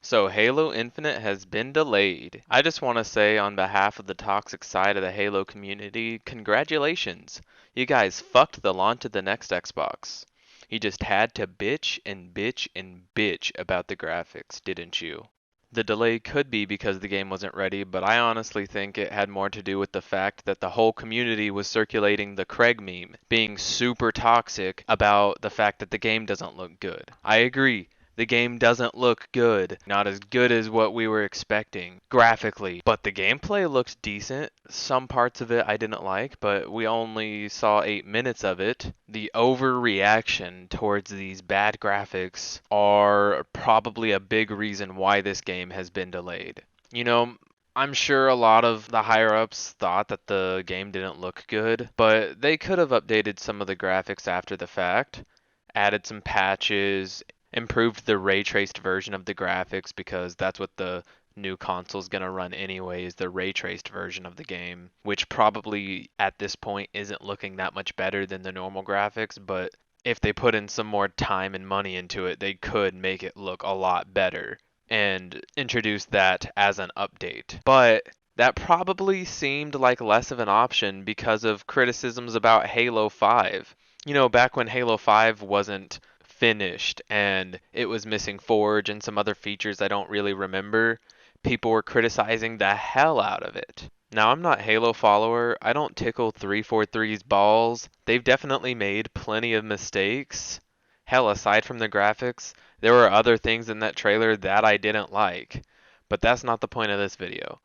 So Halo Infinite has been delayed. I just want to say on behalf of the toxic side of the Halo community, congratulations. You guys fucked the launch of the next Xbox. You just had to bitch and bitch and bitch about the graphics, didn't you? The delay could be because the game wasn't ready, but I honestly think it had more to do with the fact that the whole community was circulating the Craig meme, being super toxic about the fact that the game doesn't look good. I agree. The game doesn't look good. Not as good as what we were expecting graphically, but the gameplay looks decent. Some parts of it I didn't like, but we only saw 8 minutes of it. The overreaction towards these bad graphics are probably a big reason why this game has been delayed. You know, I'm sure a lot of the higher ups thought that the game didn't look good, but they could have updated some of the graphics after the fact, added some patches, improved the ray traced version of the graphics because that's what the new console's going to run anyways, the ray traced version of the game, which probably at this point isn't looking that much better than the normal graphics, but if they put in some more time and money into it, they could make it look a lot better and introduce that as an update. But that probably seemed like less of an option because of criticisms about Halo 5. You know, back when Halo 5 wasn't finished and it was missing Forge and some other features I don't really remember, people were criticizing the hell out of it. Now, I'm not Halo follower. I don't tickle 343's balls. They've definitely made plenty of mistakes. Hell, aside from the graphics, there were other things in that trailer that I didn't like. But that's not the point of this video.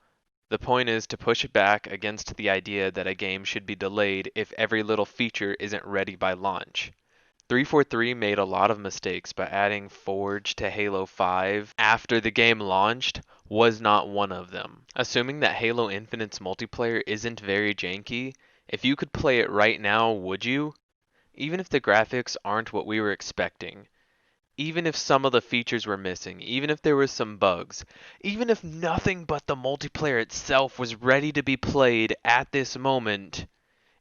The point is to push back against the idea that a game should be delayed if every little feature isn't ready by launch. 343 made a lot of mistakes, but adding Forge to Halo 5 after the game launched was not one of them. Assuming that Halo Infinite's multiplayer isn't very janky, if you could play it right now, would you? Even if the graphics aren't what we were expecting, even if some of the features were missing, even if there was some bugs, even if nothing but the multiplayer itself was ready to be played at this moment,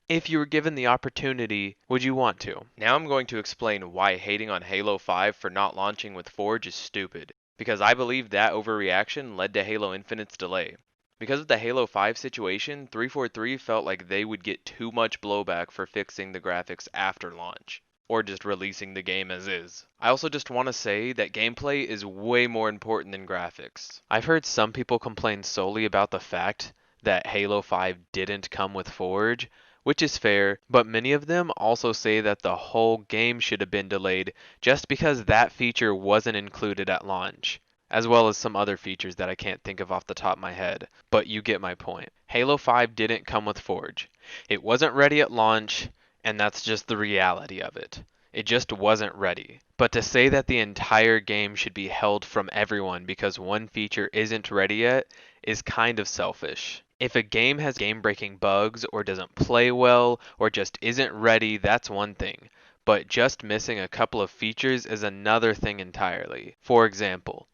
if you were given the opportunity, would you want to? Now I'm going to explain why hating on Halo 5 for not launching with Forge is stupid, because I believe that overreaction led to Halo Infinite's delay. Because of the Halo 5 situation, 343 felt like they would get too much blowback for fixing the graphics after launch, or just releasing the game as is. I also just want to say that gameplay is way more important than graphics. I've heard some people complain solely about the fact that Halo 5 didn't come with Forge, which is fair, but many of them also say that the whole game should have been delayed just because that feature wasn't included at launch, as well as some other features that I can't think of off the top of my head, but you get my point. Halo 5 didn't come with Forge. It wasn't ready at launch, and that's just the reality of it. It just wasn't ready. But to say that the entire game should be held from everyone because one feature isn't ready yet is kind of selfish. If a game has game-breaking bugs or doesn't play well or just isn't ready, that's one thing. But just missing a couple of features is another thing entirely. For example,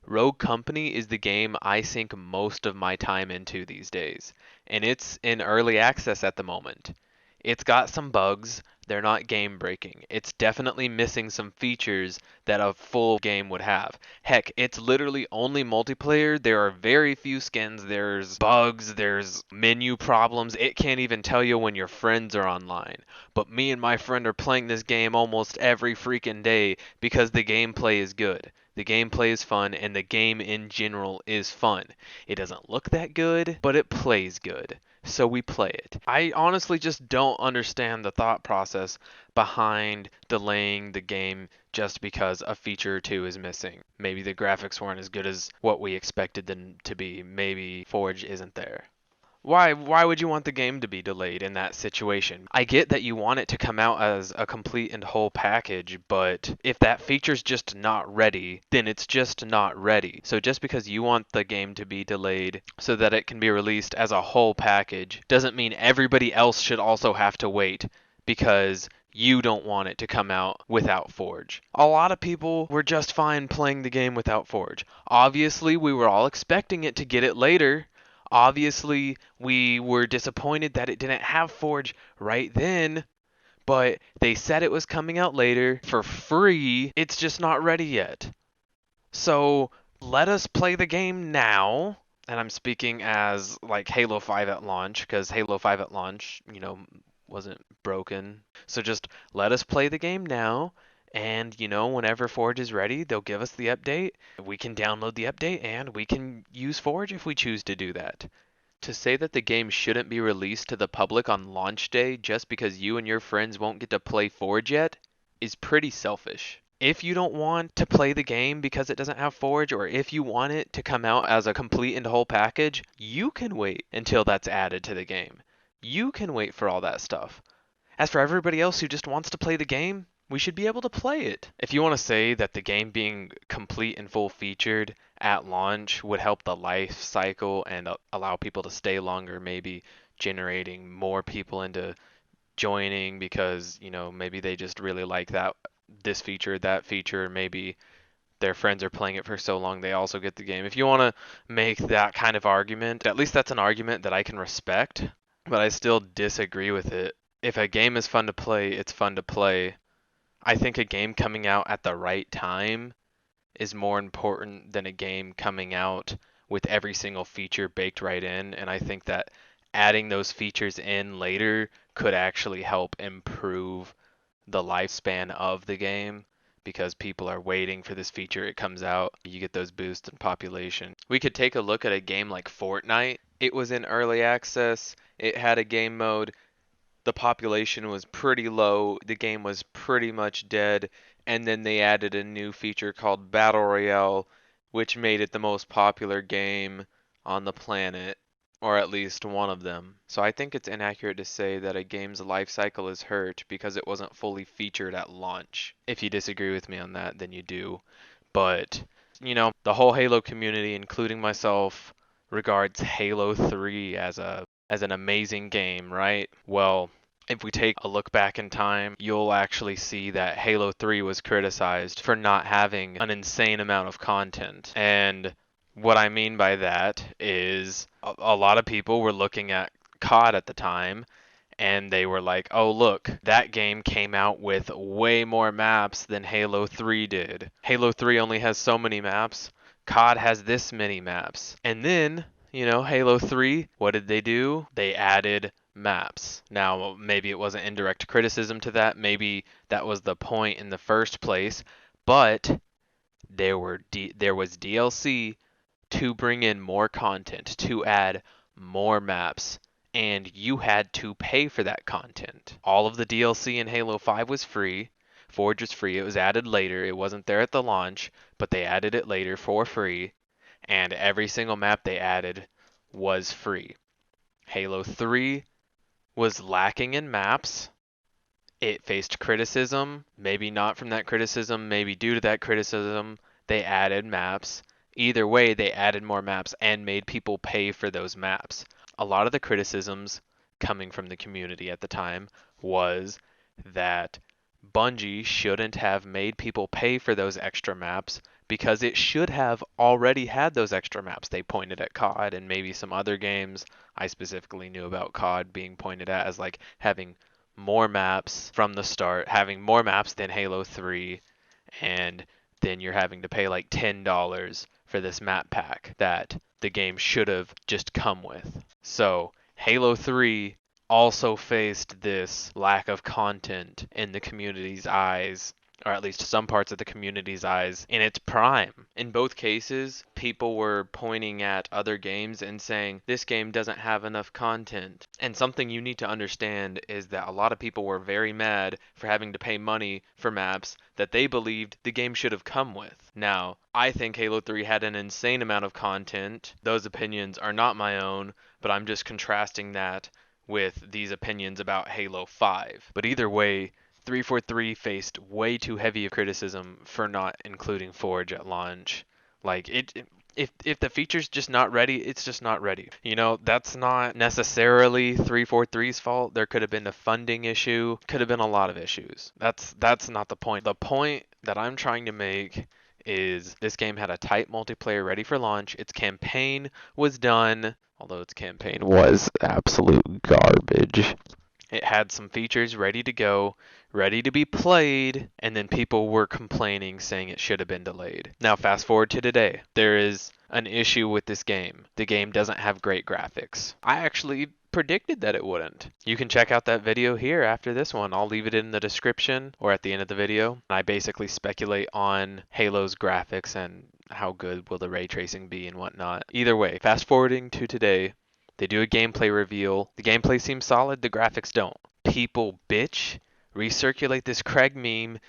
Rogue Company is the game I sink most of my time into these days, and it's in early access at the moment. It's got some bugs, they're not game breaking. It's definitely missing some features that a full game would have. Heck, it's literally only multiplayer. There are very few skins, there's bugs, there's menu problems. It can't even tell you when your friends are online. But me and my friend are playing this game almost every freaking day because the gameplay is good. The gameplay is fun, and the game in general is fun. It doesn't look that good, but it plays good, so we play it. I honestly just don't understand the thought process behind delaying the game just because a feature or two is missing. Maybe the graphics weren't as good as what we expected them to be. Maybe Forge isn't there. Why would you want the game to be delayed in that situation? I get that you want it to come out as a complete and whole package, but if that feature's just not ready, then it's just not ready. So just because you want the game to be delayed so that it can be released as a whole package doesn't mean everybody else should also have to wait because you don't want it to come out without Forge. A lot of people were just fine playing the game without Forge. Obviously, we were all expecting it to get it later. Obviously, we were disappointed that it didn't have Forge right then, but they said it was coming out later for free. It's just not ready yet. So let us play the game now. And I'm speaking as like Halo 5 at launch, because Halo 5 at launch, wasn't broken. So just let us play the game now. And, whenever Forge is ready, they'll give us the update. We can download the update and we can use Forge if we choose to do that. To say that the game shouldn't be released to the public on launch day just because you and your friends won't get to play Forge yet is pretty selfish. If you don't want to play the game because it doesn't have Forge, or if you want it to come out as a complete and whole package, you can wait until that's added to the game. You can wait for all that stuff. As for everybody else who just wants to play the game, we should be able to play it. If you want to say that the game being complete and full featured at launch would help the life cycle and allow people to stay longer, maybe generating more people into joining because, maybe they just really like this feature, that feature, maybe their friends are playing it for so long they also get the game. If you want to make that kind of argument, at least that's an argument that I can respect, but I still disagree with it. If a game is fun to play, it's fun to play. I think a game coming out at the right time is more important than a game coming out with every single feature baked right in. And I think that adding those features in later could actually help improve the lifespan of the game because people are waiting for this feature. It comes out, you get those boosts in population. We could take a look at a game like Fortnite. It was in early access, it had a game mode, the population was pretty low, the game was pretty much dead, and then they added a new feature called Battle Royale, which made it the most popular game on the planet, or at least one of them. So I think it's inaccurate to say that a game's life cycle is hurt because it wasn't fully featured at launch. If you disagree with me on that, then you do. But, the whole Halo community, including myself, regards Halo 3 as an amazing game, right? Well, if we take a look back in time, you'll actually see that Halo 3 was criticized for not having an insane amount of content. And what I mean by that is a lot of people were looking at COD at the time and they were like, oh, look, that game came out with way more maps than Halo 3 did. Halo 3 only has so many maps. COD has this many maps. And then, Halo 3, what did they do? They added maps. Now, maybe it wasn't indirect criticism to that. Maybe that was the point in the first place. But there was DLC to bring in more content, to add more maps, and you had to pay for that content. All of the DLC in Halo 5 was free. Forge was free. It was added later. It wasn't there at the launch, but they added it later for free, and every single map they added was free. Halo 3 was lacking in maps. It faced criticism, maybe not from that criticism, maybe due to that criticism, they added maps. Either way, they added more maps and made people pay for those maps. A lot of the criticisms coming from the community at the time was that Bungie shouldn't have made people pay for those extra maps because it should have already had those extra maps. They pointed at COD and maybe some other games. I specifically knew about COD being pointed at as like having more maps from the start, having more maps than Halo 3, and then you're having to pay like $10 for this map pack that the game should have just come with. So, Halo 3 also faced this lack of content in the community's eyes, or at least some parts of the community's eyes, in its prime. In both cases, people were pointing at other games and saying, this game doesn't have enough content. And something you need to understand is that a lot of people were very mad for having to pay money for maps that they believed the game should have come with. Now, I think Halo 3 had an insane amount of content. Those opinions are not my own, but I'm just contrasting that with these opinions about Halo 5. But either way, 343 faced way too heavy of criticism for not including Forge at launch. Like if the feature's just not ready, it's just not ready. That's not necessarily 343's fault. There could have been a funding issue, could have been a lot of issues. That's not the point. The point that I'm trying to make is this game had a tight multiplayer ready for launch. Its campaign was done, although its campaign was absolute garbage. It had some features ready to go, ready to be played, and then people were complaining saying it should have been delayed. Now, fast forward to today. There is an issue with this game. The game doesn't have great graphics. I actually predicted that it wouldn't. You can check out that video here after this one. I'll leave it in the description or at the end of the video. I basically speculate on Halo's graphics and how good will the ray tracing be and whatnot. Either way, fast forwarding to today, they do a gameplay reveal. The gameplay seems solid, the graphics don't. People bitch, recirculate this Craig meme,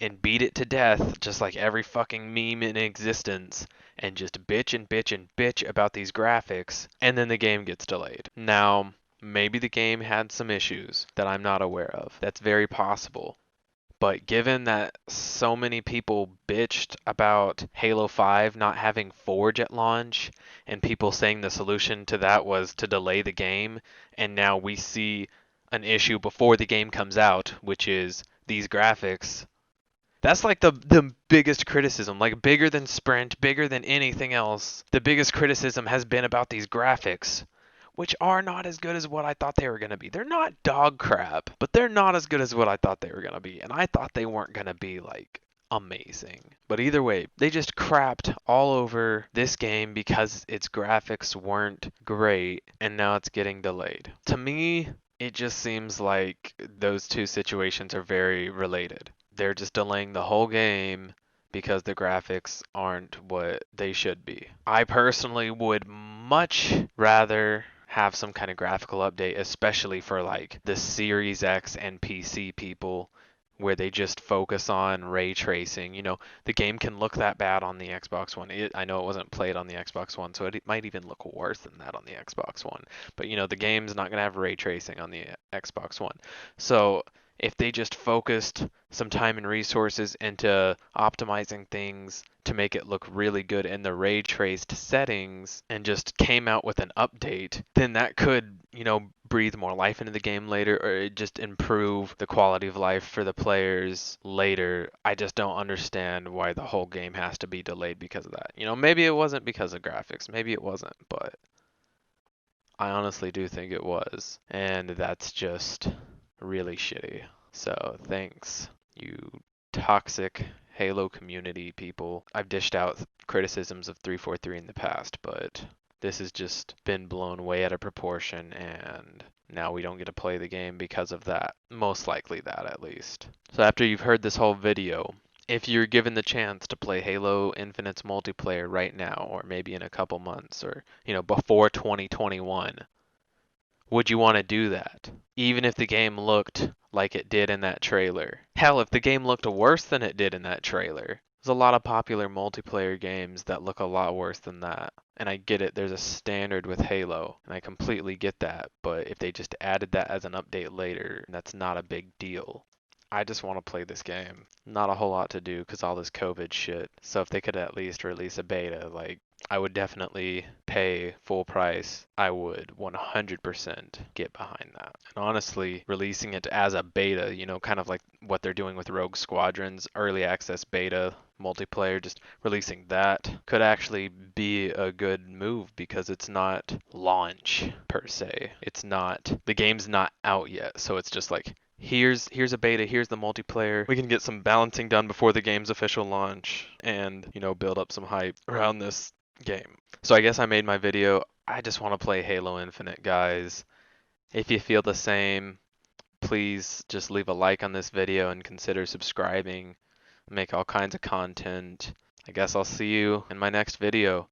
and beat it to death, just like every fucking meme in existence, and just bitch and bitch and bitch about these graphics, and then the game gets delayed. Now, maybe the game had some issues that I'm not aware of. That's very possible. But given that so many people bitched about Halo 5 not having Forge at launch, and people saying the solution to that was to delay the game, and now we see an issue before the game comes out, which is these graphics, that's like the biggest criticism, like bigger than Sprint, bigger than anything else. The biggest criticism has been about these graphics, which are not as good as what I thought they were going to be. They're not dog crap, but they're not as good as what I thought they were going to be. And I thought they weren't going to be like amazing. But either way, they just crapped all over this game because its graphics weren't great and now it's getting delayed. To me, it just seems like those two situations are very related. They're just delaying the whole game because the graphics aren't what they should be. I personally would much rather have some kind of graphical update, especially for like the Series X and PC people, where they just focus on ray tracing. You know, the game can look that bad on the Xbox One. I know it wasn't played on the Xbox One, so it might even look worse than that on the Xbox One. But you know, the game's not going to have ray tracing on the Xbox One. So if they just focused some time and resources into optimizing things to make it look really good in the ray traced settings and just came out with an update, then that could, you know, breathe more life into the game later, or just improve the quality of life for the players later. I just don't understand why the whole game has to be delayed because of that. You know, maybe it wasn't because of graphics, maybe it wasn't, but I honestly do think it was, and that's just really shitty. So thanks, you toxic Halo community people. I've dished out criticisms of 343 in the past, but this has just been blown way out of proportion, and now we don't get to play the game because of that. Most likely that, at least. So after you've heard this whole video, if you're given the chance to play Halo Infinite's multiplayer right now, or maybe in a couple months, or, you know, before 2021, would you want to do that? Even if the game looked like it did in that trailer. Hell, if the game looked worse than it did in that trailer. There's a lot of popular multiplayer games that look a lot worse than that. And I get it, there's a standard with Halo, and I completely get that. But if they just added that as an update later, that's not a big deal. I just want to play this game. Not a whole lot to do because all this COVID shit. So if they could at least release a beta, like, I would definitely pay full price. I would 100% get behind that. And honestly, releasing it as a beta, you know, kind of like what they're doing with Rogue Squadron's early access beta multiplayer, just releasing that could actually be a good move because it's not launch per se. It's not, the game's not out yet. So it's just like, here's a beta, here's the multiplayer. We can get some balancing done before the game's official launch and, you know, build up some hype around this game. So I guess I made my video. I just want to play Halo Infinite, guys. If you feel the same, please just leave a like on this video and consider subscribing. I make all kinds of content. I guess I'll see you in my next video.